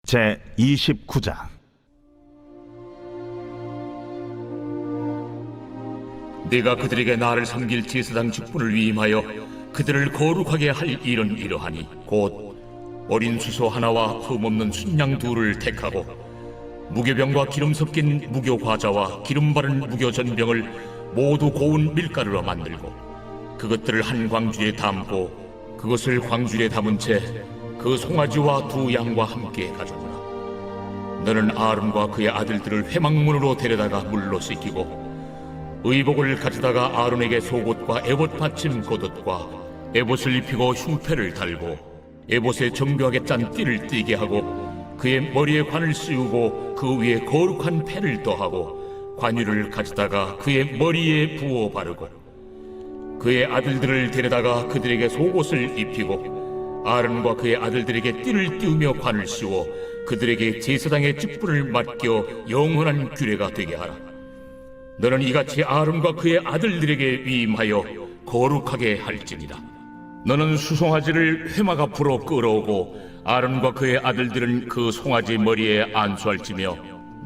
제 29장. 네가 그들에게 나를 섬길 제사장 직분을 위임하여 그들을 거룩하게 할 일은 이러하니 곧 어린 수소 하나와 흠없는 순양 둘을 택하고 무교병과 기름 섞인 무교 과자와 기름 바른 무교 전병을 모두 고운 밀가루로 만들고 그것들을 한 광주에 담고 그것을 광주에 담은 채 그 송아지와 두 양과 함께 가져오라. 너는 아론과 그의 아들들을 회막문으로 데려다가 물로 씻기고 의복을 가져다가 아론에게 속옷과 에봇 받침 겉옷과 에봇을 입히고 흉패를 달고 에봇에 정교하게 짠 띠를 띠게 하고 그의 머리에 관을 씌우고 그 위에 거룩한 패를 더하고 관유를 가져다가 그의 머리에 부어 바르고 그의 아들들을 데려다가 그들에게 속옷을 입히고 아론과 그의 아들들에게 띠를 띄우며 관을 씌워 그들에게 제사장의 직분을 맡겨 영원한 규례가 되게 하라. 너는 이같이 아론과 그의 아들들에게 위임하여 거룩하게 할지니라. 너는 수송아지를 회막 앞으로 끌어오고 아론과 그의 아들들은 그 송아지 머리에 안수할지며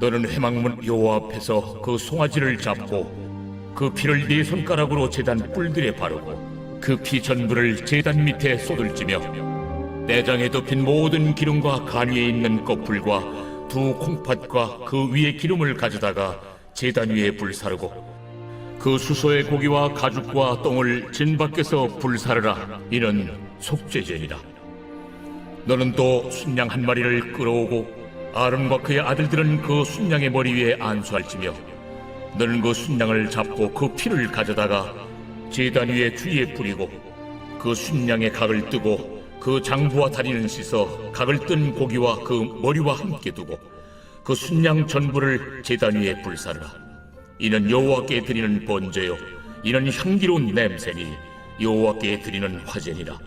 너는 회막문 여호와 앞에서 그 송아지를 잡고 그 피를 네 손가락으로 제단 뿔들에 바르고 그 피 전부를 제단 밑에 쏟을지며 내장에 덮인 모든 기름과 간 위에 있는 꺼풀과 두 콩팥과 그 위에 기름을 가져다가 제단 위에 불사르고 그 수소의 고기와 가죽과 똥을 진 밖에서 불사르라. 이는 속죄제니라. 너는 또 순양 한 마리를 끌어오고 아론과 그의 아들들은 그 순양의 머리 위에 안수할지며 너는 그 순양을 잡고 그 피를 가져다가 제단 위에 주위에 뿌리고 그 순양의 각을 뜨고 그 장부와 다리는 씻어 각을 뜬 고기와 그 머리와 함께 두고 그 순양 전부를 제단 위에 불사르라. 이는 여호와께 드리는 번제요 이는 향기로운 냄새니 여호와께 드리는 화제니라.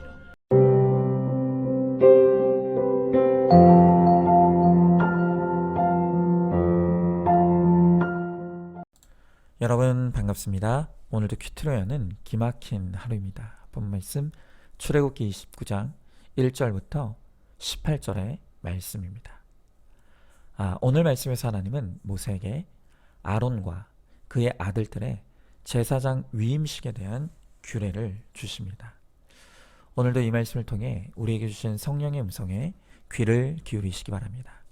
여러분 반갑습니다. 오늘도 큐티로 여는 기막힌 하루입니다. 본 말씀 출애굽기 29장 1절부터 18절의 말씀입니다. 오늘 말씀에서 하나님은 모세에게 아론과 그의 아들들의 제사장 위임식에 대한 규례를 주십니다. 오늘도 이 말씀을 통해 우리에게 주신 성령의 음성에 귀를 기울이시기 바랍니다.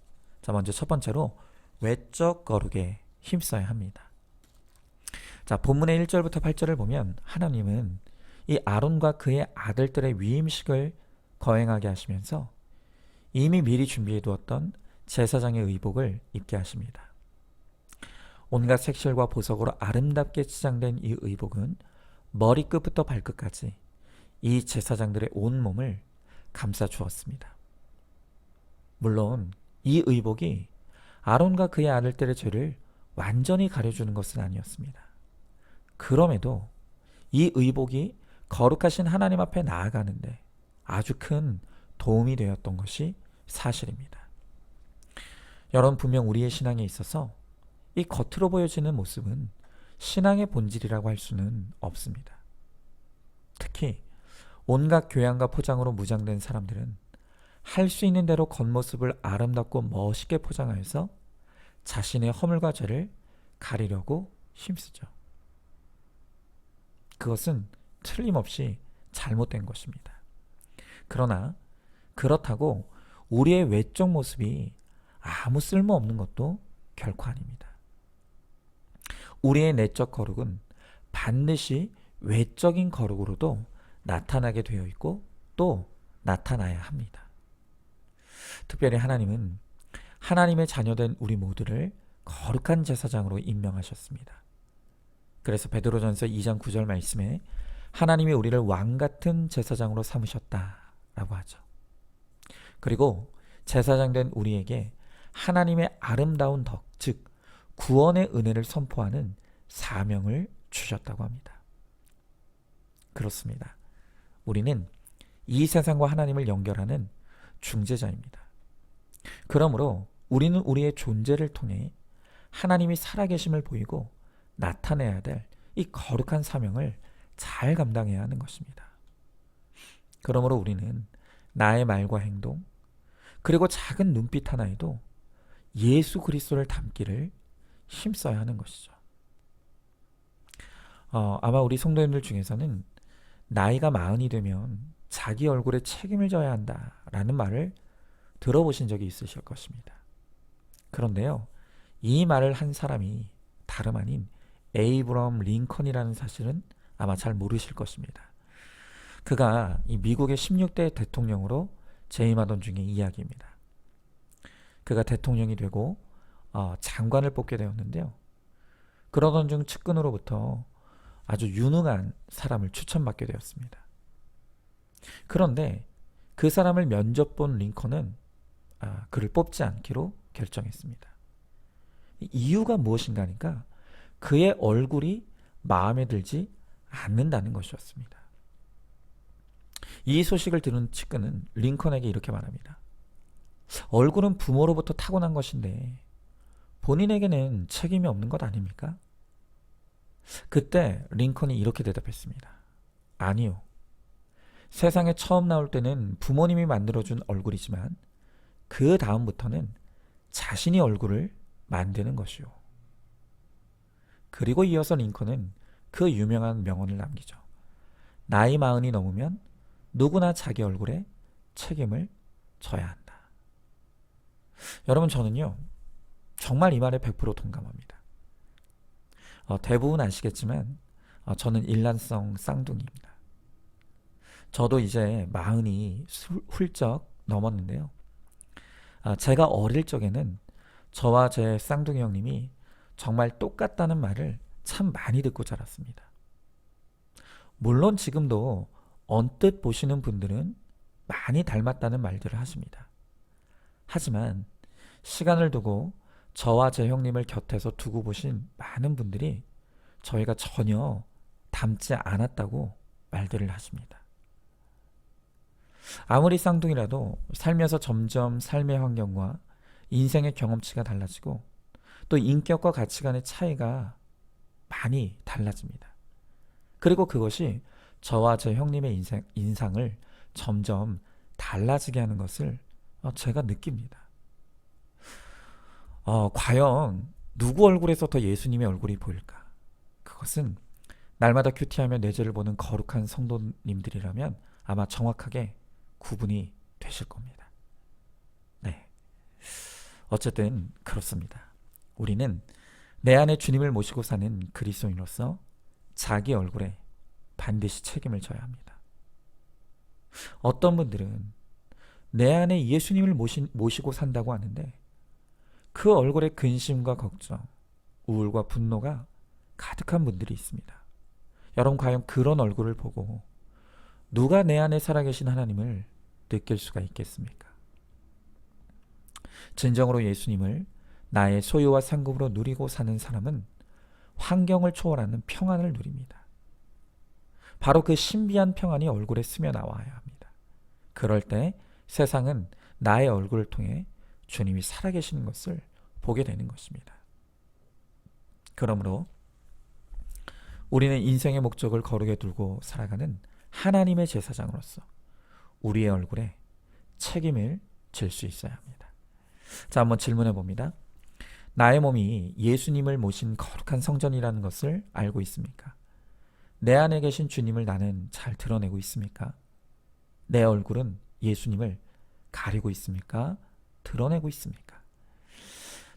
자, 먼저 첫 번째로 외적 거룩에 힘써야 합니다. 자, 본문의 1절부터 8절을 보면 하나님은 이 아론과 그의 아들들의 위임식을 거행하게 하시면서 이미 미리 준비해 두었던 제사장의 의복을 입게 하십니다. 온갖 색실과 보석으로 아름답게 치장된 이 의복은 머리끝부터 발끝까지 이 제사장들의 온몸을 감싸 주었습니다. 물론 이 의복이 아론과 그의 아들들의 죄를 완전히 가려주는 것은 아니었습니다. 그럼에도 이 의복이 거룩하신 하나님 앞에 나아가는데 아주 큰 도움이 되었던 것이 사실입니다. 여러분, 분명 우리의 신앙에 있어서 이 겉으로 보여지는 모습은 신앙의 본질이라고 할 수는 없습니다. 특히 온갖 교양과 포장으로 무장된 사람들은 할 수 있는 대로 겉모습을 아름답고 멋있게 포장하여서 자신의 허물과 죄를 가리려고 힘쓰죠. 그것은 틀림없이 잘못된 것입니다. 그러나 그렇다고 우리의 외적 모습이 아무 쓸모없는 것도 결코 아닙니다. 우리의 내적 거룩은 반드시 외적인 거룩으로도 나타나게 되어 있고 또 나타나야 합니다. 특별히 하나님은 하나님의 자녀된 우리 모두를 거룩한 제사장으로 임명하셨습니다. 그래서 베드로전서 2장 9절 말씀에 하나님이 우리를 왕같은 제사장으로 삼으셨다라고 하죠. 그리고 제사장 된 우리에게 하나님의 아름다운 덕, 즉 구원의 은혜를 선포하는 사명을 주셨다고 합니다. 그렇습니다. 우리는 이 세상과 하나님을 연결하는 중재자입니다. 그러므로 우리는 우리의 존재를 통해 하나님이 살아계심을 보이고 나타내야 될 이 거룩한 사명을 잘 감당해야 하는 것입니다. 그러므로 우리는 나의 말과 행동, 그리고 작은 눈빛 하나에도 예수 그리스도를 담기를 힘써야 하는 것이죠. 아마 우리 성도님들 중에서는 나이가 40이 되면 자기 얼굴에 책임을 져야 한다라는 말을 들어보신 적이 있으실 것입니다. 그런데요, 이 말을 한 사람이 다름 아닌 에이브럼 링컨이라는 사실은 아마 잘 모르실 것입니다. 그가 이 미국의 16대 대통령으로 재임하던 중의 이야기입니다. 그가 대통령이 되고 장관을 뽑게 되었는데요. 그러던 중 측근으로부터 아주 유능한 사람을 추천받게 되었습니다. 그런데 그 사람을 면접 본 링컨은 그를 뽑지 않기로 결정했습니다. 이유가 무엇인가 하니까 그의 얼굴이 마음에 들지 않는다는 것이었습니다. 이 소식을 들은 측근은 링컨에게 이렇게 말합니다. 얼굴은 부모로부터 타고난 것인데 본인에게는 책임이 없는 것 아닙니까? 그때 링컨이 이렇게 대답했습니다. 아니요. 세상에 처음 나올 때는 부모님이 만들어준 얼굴이지만 그 다음부터는 자신이 얼굴을 만드는 것이요. 그리고 이어서 링컨은 그 유명한 명언을 남기죠. 나이 40이 넘으면 누구나 자기 얼굴에 책임을 져야 한다. 여러분, 저는요 정말 이 말에 100% 동감합니다. 대부분 아시겠지만 저는 일란성 쌍둥이입니다. 저도 이제 40이 훌쩍 넘었는데요. 제가 어릴 적에는 저와 제 쌍둥이 형님이 정말 똑같다는 말을 참 많이 듣고 자랐습니다. 물론 지금도 언뜻 보시는 분들은 많이 닮았다는 말들을 하십니다. 하지만 시간을 두고 저와 제 형님을 곁에서 두고 보신 많은 분들이 저희가 전혀 닮지 않았다고 말들을 하십니다. 아무리 쌍둥이라도 살면서 점점 삶의 환경과 인생의 경험치가 달라지고 또 인격과 가치관의 차이가 많이 달라집니다. 그리고 그것이 저와 제 형님의 인상을 점점 달라지게 하는 것을 제가 느낍니다. 과연 누구 얼굴에서 더 예수님의 얼굴이 보일까? 그것은 날마다 큐티하며 내재를 보는 거룩한 성도님들이라면 아마 정확하게 구분이 되실 겁니다. 네, 어쨌든 그렇습니다. 우리는 내 안에 주님을 모시고 사는 그리스도인으로서 자기 얼굴에 반드시 책임을 져야 합니다. 어떤 분들은 내 안에 예수님을 모시고 산다고 하는데 그 얼굴에 근심과 걱정, 우울과 분노가 가득한 분들이 있습니다. 여러분, 과연 그런 얼굴을 보고 누가 내 안에 살아계신 하나님을 느낄 수가 있겠습니까? 진정으로 예수님을 나의 소유와 상급으로 누리고 사는 사람은 환경을 초월하는 평안을 누립니다. 바로 그 신비한 평안이 얼굴에 스며나와야 합니다. 그럴 때 세상은 나의 얼굴을 통해 주님이 살아계시는 것을 보게 되는 것입니다. 그러므로 우리는 인생의 목적을 거룩에 두고 살아가는 하나님의 제사장으로서 우리의 얼굴에 책임을 질 수 있어야 합니다. 자, 한번 질문해 봅니다. 나의 몸이 예수님을 모신 거룩한 성전이라는 것을 알고 있습니까? 내 안에 계신 주님을 나는 잘 드러내고 있습니까? 내 얼굴은 예수님을 가리고 있습니까? 드러내고 있습니까?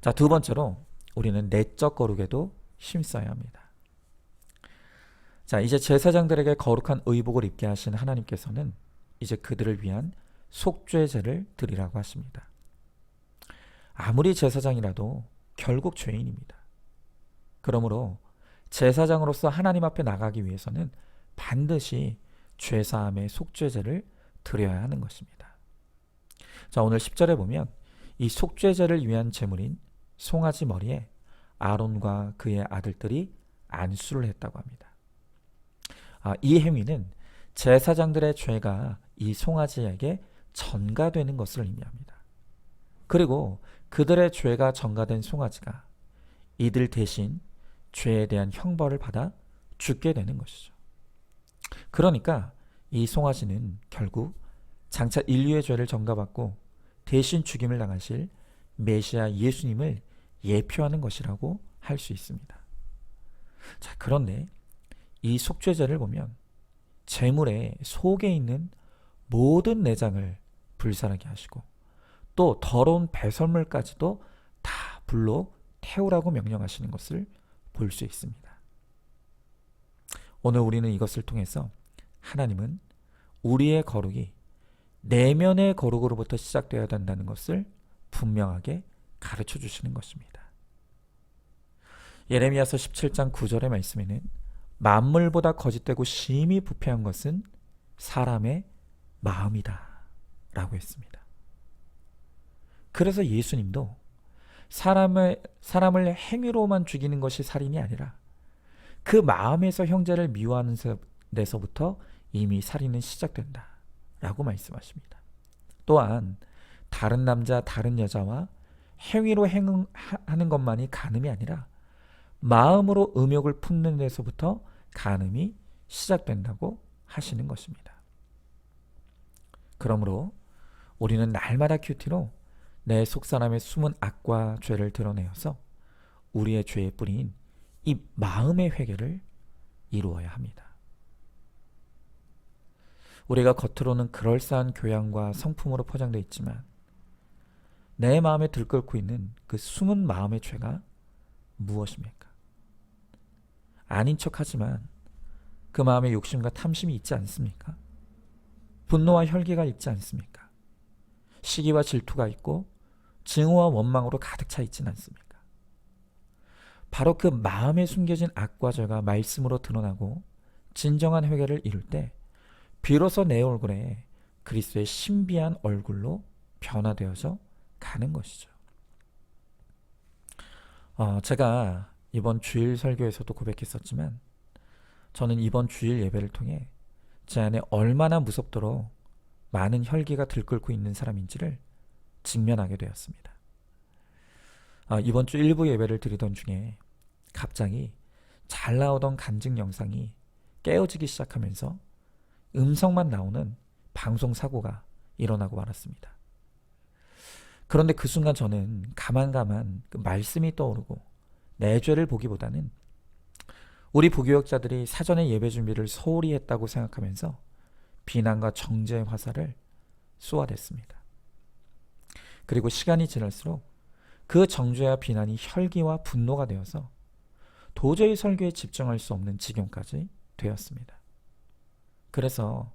자, 두 번째로 우리는 내적 거룩에도 힘써야 합니다. 자, 이제 제사장들에게 거룩한 의복을 입게 하신 하나님께서는 이제 그들을 위한 속죄제를 드리라고 하십니다. 아무리 제사장이라도 결국 죄인입니다. 그러므로 제사장으로서 하나님 앞에 나가기 위해서는 반드시 죄사함의 속죄제를 드려야 하는 것입니다. 자, 오늘 10절에 보면 이 속죄제를 위한 제물인 송아지 머리에 아론과 그의 아들들이 안수를 했다고 합니다. 이 행위는 제사장들의 죄가 이 송아지에게 전가되는 것을 의미합니다. 그리고 그들의 죄가 전가된 송아지가 이들 대신 죄에 대한 형벌을 받아 죽게 되는 것이죠. 그러니까 이 송아지는 결국 장차 인류의 죄를 전가받고 대신 죽임을 당하실 메시아 예수님을 예표하는 것이라고 할 수 있습니다. 자, 그런데 이 속죄제를 보면 제물의 속에 있는 모든 내장을 불살하게 하시고 또 더러운 배설물까지도 다 불로 태우라고 명령하시는 것을 볼 수 있습니다. 오늘 우리는 이것을 통해서 하나님은 우리의 거룩이 내면의 거룩으로부터 시작되어야 된다는 것을 분명하게 가르쳐 주시는 것입니다. 예레미야서 17장 9절의 말씀에는 만물보다 거짓되고 심히 부패한 것은 사람의 마음이다 라고 했습니다. 그래서 예수님도 사람을 행위로만 죽이는 것이 살인이 아니라 그 마음에서 형제를 미워하는 데서부터 이미 살인은 시작된다 라고 말씀하십니다. 또한 다른 남자 다른 여자와 행위로 행하는 것만이 간음이 아니라 마음으로 음욕을 품는 데서부터 간음이 시작된다고 하시는 것입니다. 그러므로 우리는 날마다 큐티로 내 속사람의 숨은 악과 죄를 드러내어서 우리의 죄의 뿌리인 이 마음의 회개를 이루어야 합니다. 우리가 겉으로는 그럴싸한 교양과 성품으로 포장되어 있지만 내 마음에 들끓고 있는 그 숨은 마음의 죄가 무엇입니까? 아닌 척하지만 그 마음에 욕심과 탐심이 있지 않습니까? 분노와 혈기가 있지 않습니까? 시기와 질투가 있고 증오와 원망으로 가득 차 있지는 않습니까? 바로 그 마음에 숨겨진 악과 죄가 말씀으로 드러나고 진정한 회개를 이룰 때 비로소 내 얼굴에 그리스도의 신비한 얼굴로 변화되어져 가는 것이죠. 제가 이번 주일 설교에서도 고백했었지만 저는 이번 주일 예배를 통해 제 안에 얼마나 무섭도록 많은 혈기가 들끓고 있는 사람인지를 직면하게 되었습니다. 이번 주 일부 예배를 드리던 중에 갑자기 잘 나오던 간증 영상이 깨어지기 시작하면서 음성만 나오는 방송 사고가 일어나고 말았습니다. 그런데 그 순간 저는 가만 그 말씀이 떠오르고 내 죄를 보기보다는 우리 부교역자들이 사전에 예배 준비를 소홀히 했다고 생각하면서 비난과 정죄의 화살을 쏘아댔습니다. 그리고 시간이 지날수록 그 정죄와 비난이 혈기와 분노가 되어서 도저히 설교에 집중할 수 없는 지경까지 되었습니다. 그래서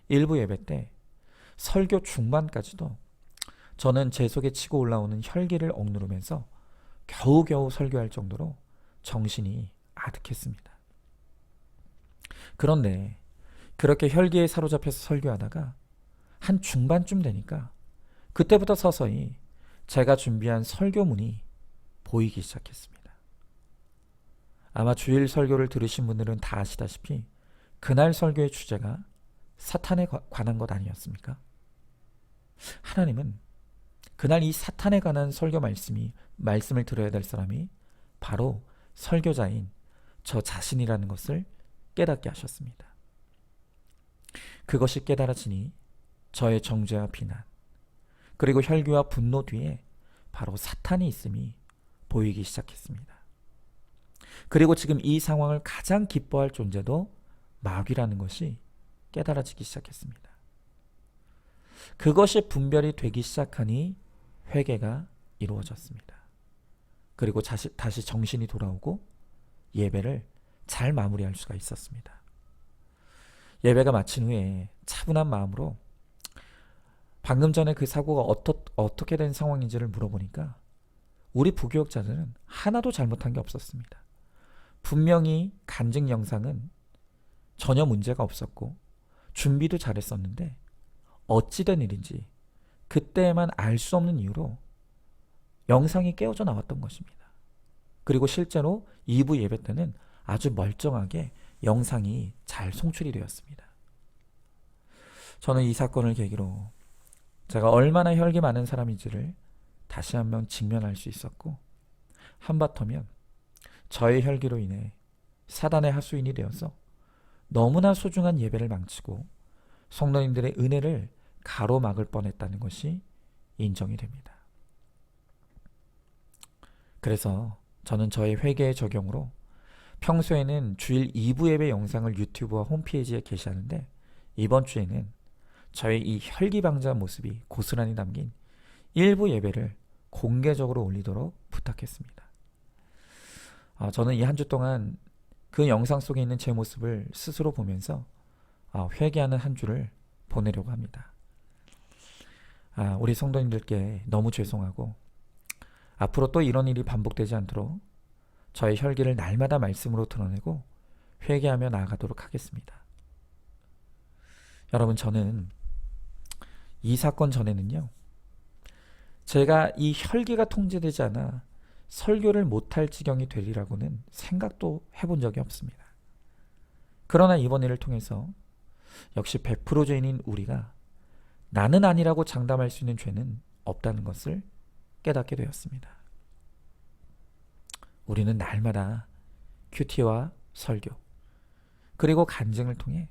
일부 예배 때 설교 중반까지도 저는 제 속에 치고 올라오는 혈기를 억누르면서 겨우겨우 설교할 정도로 정신이 아득했습니다. 그런데 그렇게 혈기에 사로잡혀서 설교하다가 한 중반쯤 되니까 그때부터 서서히 제가 준비한 설교문이 보이기 시작했습니다. 아마 주일 설교를 들으신 분들은 다 아시다시피 그날 설교의 주제가 사탄에 관한 것 아니었습니까? 하나님은 그날 이 사탄에 관한 설교 말씀을 들어야 될 사람이 바로 설교자인 저 자신이라는 것을 깨닫게 하셨습니다. 그것이 깨달아지니 저의 정죄와 비난 그리고 혈기와 분노 뒤에 바로 사탄이 있음이 보이기 시작했습니다. 그리고 지금 이 상황을 가장 기뻐할 존재도 마귀라는 것이 깨달아지기 시작했습니다. 그것이 분별이 되기 시작하니 회개가 이루어졌습니다. 그리고 다시 정신이 돌아오고 예배를 잘 마무리할 수가 있었습니다. 예배가 마친 후에 차분한 마음으로 방금 전에 그 사고가 어떻게 된 상황인지를 물어보니까 우리 부교역자들은 하나도 잘못한 게 없었습니다. 분명히 간증 영상은 전혀 문제가 없었고 준비도 잘했었는데 어찌된 일인지 그때만 알 수 없는 이유로 영상이 깨어져 나왔던 것입니다. 그리고 실제로 2부 예배 때는 아주 멀쩡하게 영상이 잘 송출이 되었습니다. 저는 이 사건을 계기로 제가 얼마나 혈기 많은 사람인지를 다시 한번 직면할 수 있었고 한바터면 저의 혈기로 인해 사단의 하수인이 되어서 너무나 소중한 예배를 망치고 성도님들의 은혜를 가로막을 뻔했다는 것이 인정이 됩니다. 그래서 저는 저의 회개의 적용으로 평소에는 주일 2부 예배 영상을 유튜브와 홈페이지에 게시하는데 이번 주에는 저의 이 혈기방자 모습이 고스란히 담긴 1부 예배를 공개적으로 올리도록 부탁했습니다. 저는 이 한 주 동안 그 영상 속에 있는 제 모습을 스스로 보면서 회개하는 한 주를 보내려고 합니다. 우리 성도님들께 너무 죄송하고 앞으로 또 이런 일이 반복되지 않도록 저의 혈기를 날마다 말씀으로 드러내고 회개하며 나아가도록 하겠습니다. 여러분, 저는 이 사건 전에는요, 제가 이 혈기가 통제되지 않아 설교를 못할 지경이 되리라고는 생각도 해본 적이 없습니다. 그러나 이번 일을 통해서 역시 100% 죄인인 우리가 나는 아니라고 장담할 수 있는 죄는 없다는 것을 깨닫게 되었습니다. 우리는 날마다 큐티와 설교 그리고 간증을 통해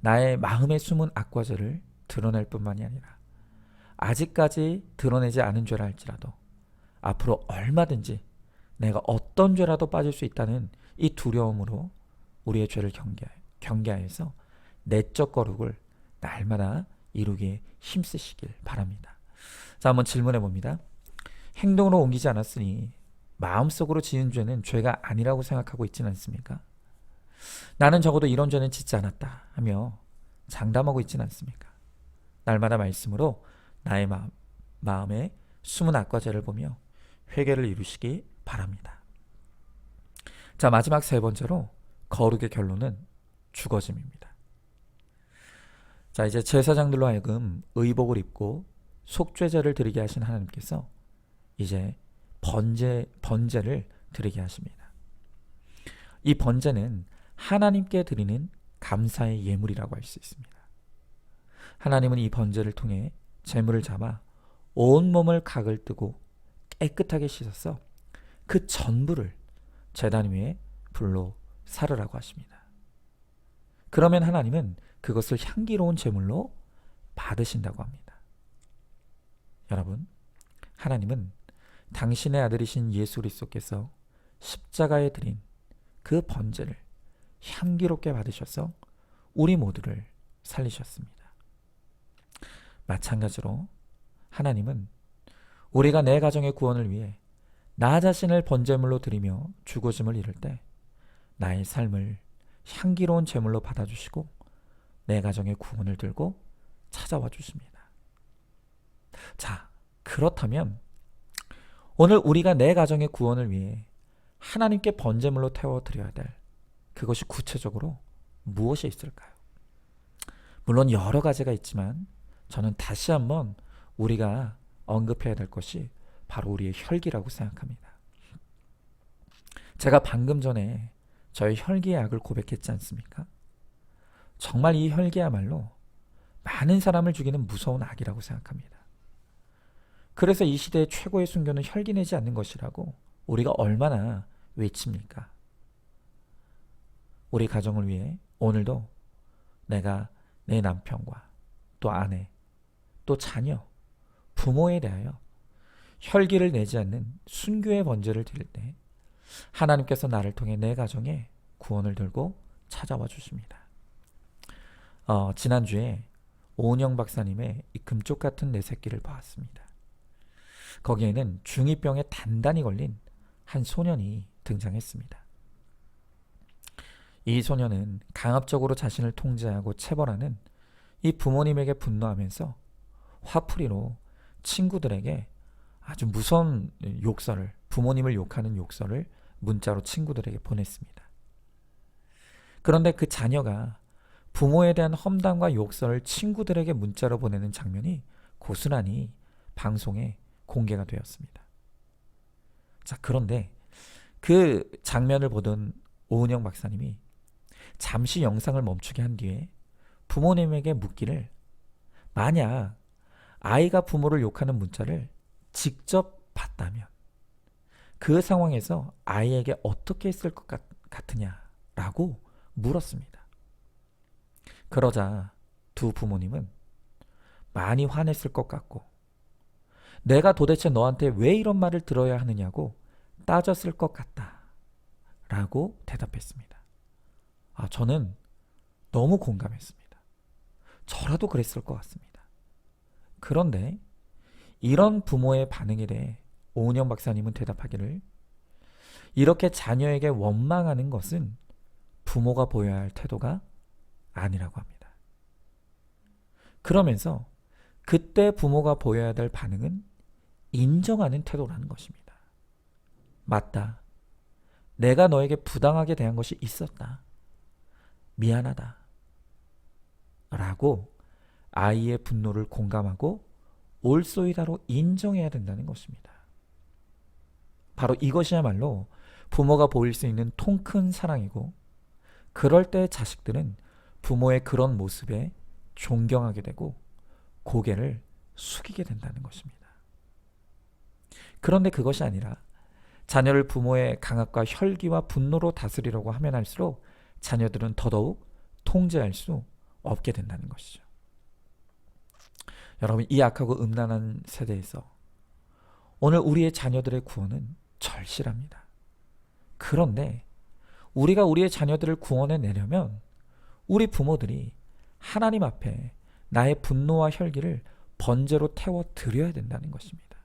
나의 마음에 숨은 악과죄를 드러낼 뿐만이 아니라 아직까지 드러내지 않은 죄라 할지라도 앞으로 얼마든지 내가 어떤 죄라도 빠질 수 있다는 이 두려움으로 우리의 죄를 경계하여서 내적 거룩을 날마다 이루기에 힘쓰시길 바랍니다. 자, 한번 질문해 봅니다. 행동으로 옮기지 않았으니 마음속으로 지은 죄는 죄가 아니라고 생각하고 있지는 않습니까? 나는 적어도 이런 죄는 짓지 않았다 하며 장담하고 있지는 않습니까? 날마다 말씀으로 나의 마음에 숨은 악과 죄를 보며 회개를 이루시기 바랍니다. 자, 마지막 세 번째로 거룩의 결론은 죽어짐입니다. 자, 이제 제사장들로 하여금 의복을 입고 속죄제를 드리게 하신 하나님께서 이제 번제를 드리게 하십니다. 이 번제는 하나님께 드리는 감사의 예물이라고 할 수 있습니다. 하나님은 이 번제를 통해 제물을 잡아 온몸을 각을 뜨고 깨끗하게 씻어서 그 전부를 제단 위에 불로 사르라고 하십니다. 그러면 하나님은 그것을 향기로운 제물로 받으신다고 합니다. 여러분, 하나님은 당신의 아들이신 예수 그리스도께서 십자가에 드린 그 번제를 향기롭게 받으셔서 우리 모두를 살리셨습니다. 마찬가지로 하나님은 우리가 내 가정의 구원을 위해 나 자신을 번제물로 드리며 죽어짐을 이룰 때 나의 삶을 향기로운 제물로 받아주시고 내 가정의 구원을 들고 찾아와 주십니다. 자, 그렇다면 오늘 우리가 내 가정의 구원을 위해 하나님께 번제물로 태워드려야 될 그것이 구체적으로 무엇이 있을까요? 물론 여러 가지가 있지만 저는 다시 한번 우리가 언급해야 될 것이 바로 우리의 혈기라고 생각합니다. 제가 방금 전에 저의 혈기의 악을 고백했지 않습니까? 정말 이 혈기야말로 많은 사람을 죽이는 무서운 악이라고 생각합니다. 그래서 이 시대의 최고의 순교는 혈기내지 않는 것이라고 우리가 얼마나 외칩니까? 우리 가정을 위해 오늘도 내가 내 남편과 또 아내, 또 자녀, 부모에 대하여 혈기를 내지 않는 순교의 번제를 드릴 때 하나님께서 나를 통해 내 가정에 구원을 들고 찾아와 주십니다. 지난주에 오은영 박사님의 이 금쪽 같은 내 새끼를 보았습니다. 거기에는 중2병에 단단히 걸린 한 소년이 등장했습니다. 이 소년은 강압적으로 자신을 통제하고 체벌하는 이 부모님에게 분노하면서 화풀이로 친구들에게 아주 무서운 욕설을, 부모님을 욕하는 욕설을 문자로 친구들에게 보냈습니다. 그런데 그 자녀가 부모에 대한 험담과 욕설을 친구들에게 문자로 보내는 장면이 고스란히 방송에 공개가 되었습니다. 자, 그런데 그 장면을 보던 오은영 박사님이 잠시 영상을 멈추게 한 뒤에 부모님에게 묻기를, 만약 아이가 부모를 욕하는 문자를 직접 봤다면 그 상황에서 아이에게 어떻게 했을 것 같으냐라고 물었습니다. 그러자 두 부모님은 많이 화냈을 것 같고 내가 도대체 너한테 왜 이런 말을 들어야 하느냐고 따졌을 것 같다 라고 대답했습니다. 저는 너무 공감했습니다. 저라도 그랬을 것 같습니다. 그런데 이런 부모의 반응에 대해 오은영 박사님은 대답하기를, 이렇게 자녀에게 원망하는 것은 부모가 보여야 할 태도가 아니라고 합니다. 그러면서 그때 부모가 보여야 될 반응은 인정하는 태도라는 것입니다. 맞다. 내가 너에게 부당하게 대한 것이 있었다. 미안하다. 라고 아이의 분노를 공감하고 올소이다로 인정해야 된다는 것입니다. 바로 이것이야말로 부모가 보일 수 있는 통 큰 사랑이고, 그럴 때 자식들은 부모의 그런 모습에 존경하게 되고 고개를 숙이게 된다는 것입니다. 그런데 그것이 아니라 자녀를 부모의 강압과 혈기와 분노로 다스리려고 하면 할수록 자녀들은 더더욱 통제할 수 없게 된다는 것이죠. 여러분, 이 악하고 음란한 세대에서 오늘 우리의 자녀들의 구원은 절실합니다. 그런데 우리가 우리의 자녀들을 구원해 내려면 우리 부모들이 하나님 앞에 나의 분노와 혈기를 번제로 태워 드려야 된다는 것입니다.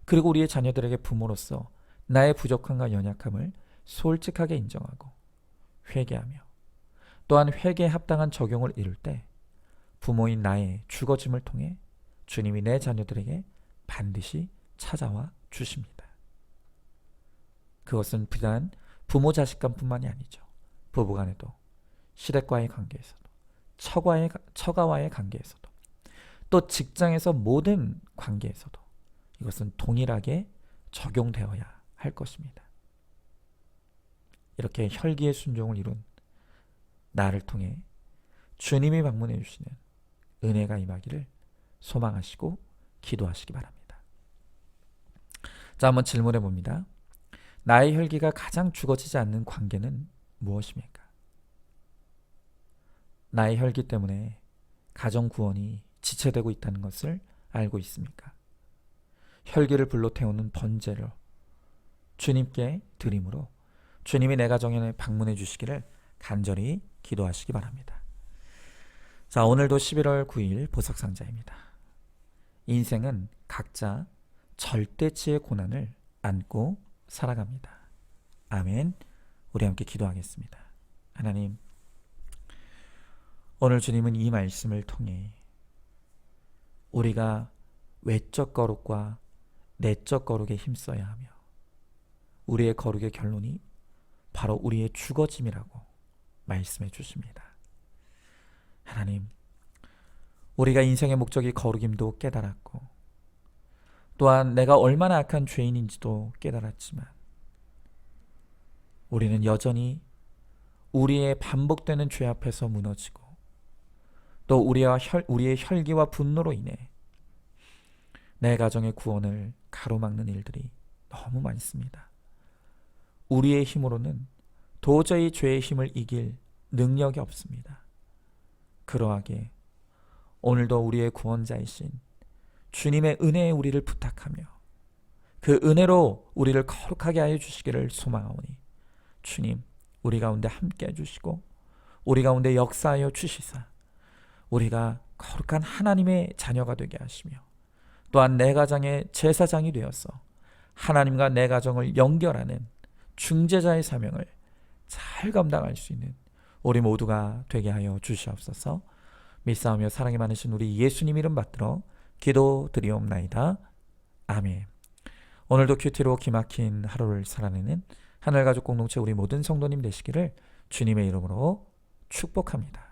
그리고 우리의 자녀들에게 부모로서 나의 부족함과 연약함을 솔직하게 인정하고 회개하며, 또한 회개에 합당한 적용을 이룰 때 부모인 나의 죽어짐을 통해 주님이 내 자녀들에게 반드시 찾아와 주십니다. 그것은 비단 부모 자식 간뿐만이 아니죠. 부부 간에도, 시댁과의 관계에서도, 처가와의 관계에서도, 또 직장에서 모든 관계에서도 이것은 동일하게 적용되어야 할 것입니다. 이렇게 혈기의 순종을 이룬 나를 통해 주님이 방문해 주시는 은혜가 임하기를 소망하시고 기도하시기 바랍니다. 자, 한번 질문해 봅니다. 나의 혈기가 가장 죽어지지 않는 관계는 무엇입니까? 나의 혈기 때문에 가정 구원이 지체되고 있다는 것을 알고 있습니까? 혈기를 불러 태우는 번제로 주님께 드림으로 주님이 내 가정에 방문해 주시기를 간절히 기도하시기 바랍니다. 자, 오늘도 11월 9일 보석상자입니다. 인생은 각자 절대치의 고난을 안고 살아갑니다. 아멘. 우리 함께 기도하겠습니다. 하나님, 오늘 주님은 이 말씀을 통해 우리가 외적 거룩과 내적 거룩에 힘써야 하며, 우리의 거룩의 결론이 바로 우리의 죽어짐이라고 말씀해 주십니다. 하나님, 우리가 인생의 목적이 거룩임도 깨달았고, 또한 내가 얼마나 악한 죄인인지도 깨달았지만, 우리는 여전히 우리의 반복되는 죄 앞에서 무너지고, 또 우리의 혈기와 분노로 인해 내 가정의 구원을 가로막는 일들이 너무 많습니다. 우리의 힘으로는 도저히 죄의 힘을 이길 능력이 없습니다. 그러하기에 오늘도 우리의 구원자이신 주님의 은혜에 우리를 부탁하며 그 은혜로 우리를 거룩하게 하여 주시기를 소망하오니, 주님, 우리 가운데 함께 해주시고 우리 가운데 역사하여 주시사 우리가 거룩한 하나님의 자녀가 되게 하시며, 또한 내 가정의 제사장이 되어서 하나님과 내 가정을 연결하는 중재자의 사명을 잘 감당할 수 있는 우리 모두가 되게 하여 주시옵소서. 믿사오며 사랑이 많으신 우리 예수님 이름 받들어 기도드리옵나이다. 아멘. 오늘도 큐티로 기막힌 하루를 살아내는 하늘가족 공동체 우리 모든 성도님 되시기를 주님의 이름으로 축복합니다.